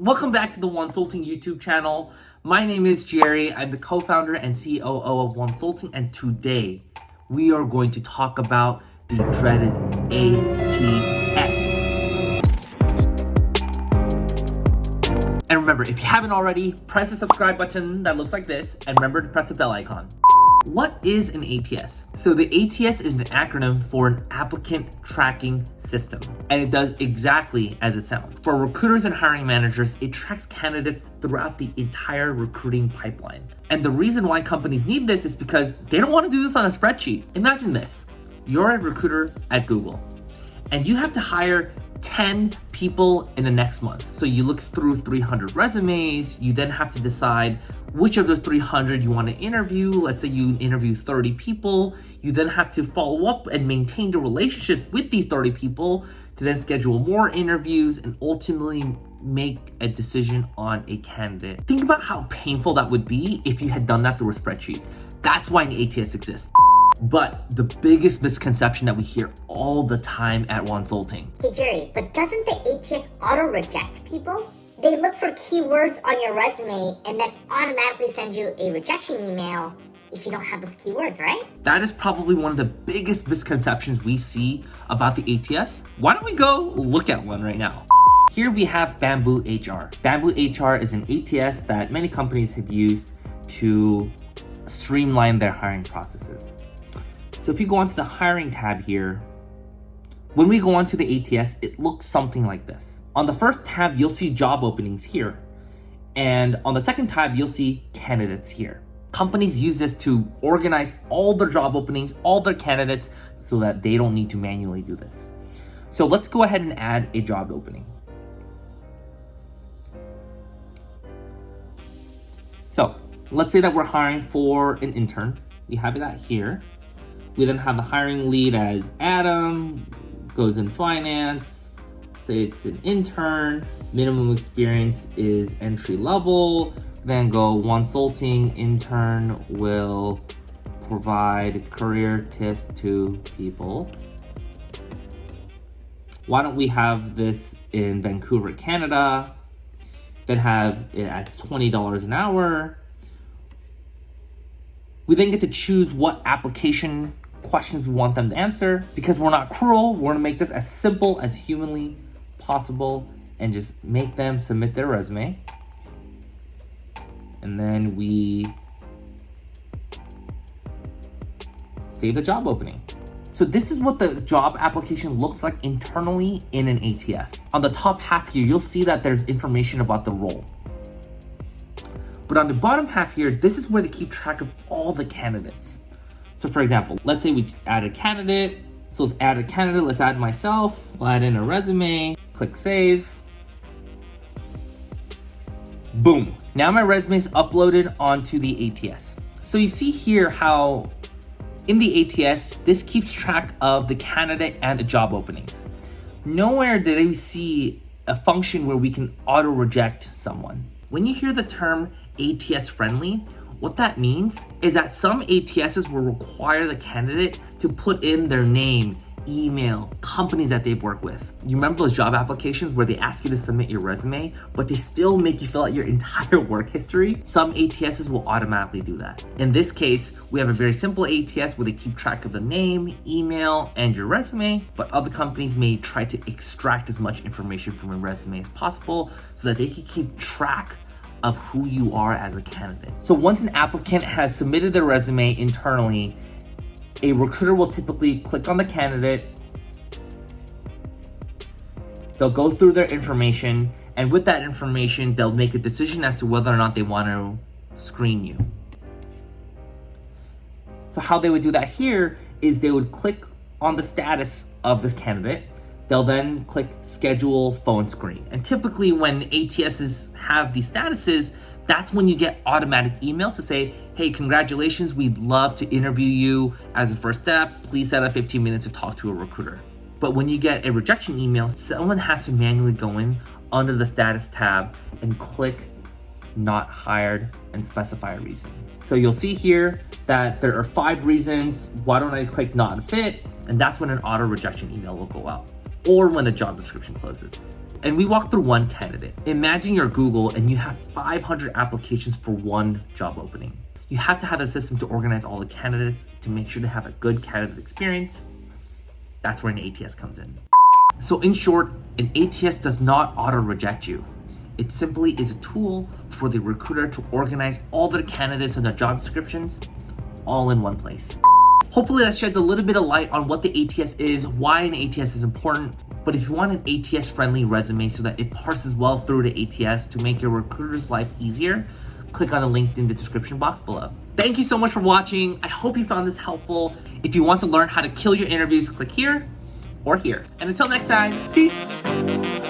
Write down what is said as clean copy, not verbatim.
Welcome back to the Wonsulting YouTube channel. My name is Jerry. I'm the co-founder and COO of Wonsulting, and today we are going to talk about the dreaded ATS. And remember, if you haven't already, press the subscribe button that looks like this, and remember to press the bell icon. What is an ATS? So the ATS is an acronym for an applicant tracking system, and it does exactly as it sounds. For recruiters and hiring managers, it tracks candidates throughout the entire recruiting pipeline. And the reason why companies need this is because they don't want to do this on a spreadsheet. Imagine this. You're a recruiter at Google, and you have to hire 10 people in the next month. So you look through 300 resumes, you then have to decide which of those 300 you want to interview. Let's say you interview 30 people. You then have to follow up and maintain the relationships with these 30 people to then schedule more interviews and ultimately make a decision on a candidate. Think about how painful that would be if you had done that through a spreadsheet. That's why an ATS exists. But the biggest misconception that we hear all the time at Wonsulting. Hey Jerry, but doesn't the ATS auto-reject people? They look for keywords on your resume and then automatically send you a rejection email if you don't have those keywords, right? That is probably one of the biggest misconceptions we see about the ATS. Why don't we go look at one right now? Here we have Bamboo HR. Bamboo HR is an ATS that many companies have used to streamline their hiring processes. So if you go onto the hiring tab here, when we go onto the ATS, it looks something like this. On the first tab, you'll see job openings here. And on the second tab, you'll see candidates here. Companies use this to organize all their job openings, all their candidates, so that they don't need to manually do this. So let's go ahead and add a job opening. So let's say that we're hiring for an intern. We have that here. We then have the hiring lead as Adam, goes in finance. Say it's an intern, minimum experience is entry level, then go Wonsulting intern will provide career tips to people. Why don't we have this in Vancouver, Canada, then have it at $20 an hour. We then get to choose what application questions we want them to answer. Because we're not cruel, we're gonna make this as simple as humanly possible and just make them submit their resume. And then we save the job opening. So this is what the job application looks like internally in an ATS. On the top half here, you'll see that there's information about the role. But on the bottom half here, this is where they keep track of all the candidates. So for example, let's say we add a candidate. So let's add a candidate, let's add myself. We'll add in a resume, click save. Boom. Now my resume is uploaded onto the ATS. So you see here how in the ATS, this keeps track of the candidate and the job openings. Nowhere did I see a function where we can auto reject someone. When you hear the term ATS friendly, what that means is that some ATSs will require the candidate to put in their name, email, companies that they've worked with. You remember those job applications where they ask you to submit your resume, but they still make you fill out your entire work history? Some ATSs will automatically do that. In this case, we have a very simple ATS where they keep track of the name, email, and your resume, but other companies may try to extract as much information from your resume as possible so that they can keep track of who you are as a candidate. So once an applicant has submitted their resume internally, a recruiter will typically click on the candidate, they'll go through their information, and with that information, they'll make a decision as to whether or not they want to screen you. So how they would do that here is they would click on the status of this candidate. They'll then click schedule phone screen. And typically when ATSs have these statuses, that's when you get automatic emails to say, hey, congratulations, we'd love to interview you as a first step. Please set up 15 minutes to talk to a recruiter. But when you get a rejection email, someone has to manually go in under the status tab and click not hired and specify a reason. So you'll see here that there are 5 reasons. Why don't I click not fit? And that's when an auto rejection email will go out, or when the job description closes. And we walk through one candidate. Imagine you're Google and you have 500 applications for one job opening. You have to have a system to organize all the candidates to make sure they have a good candidate experience. That's where an ATS comes in. So in short, an ATS does not auto-reject you. It simply is a tool for the recruiter to organize all their candidates and their job descriptions all in one place. Hopefully that sheds a little bit of light on what the ATS is, why an ATS is important. But if you want an ATS-friendly resume so that it parses well through the ATS to make your recruiter's life easier, click on the link in the description box below. Thank you so much for watching. I hope you found this helpful. If you want to learn how to kill your interviews, click here or here. And until next time, peace.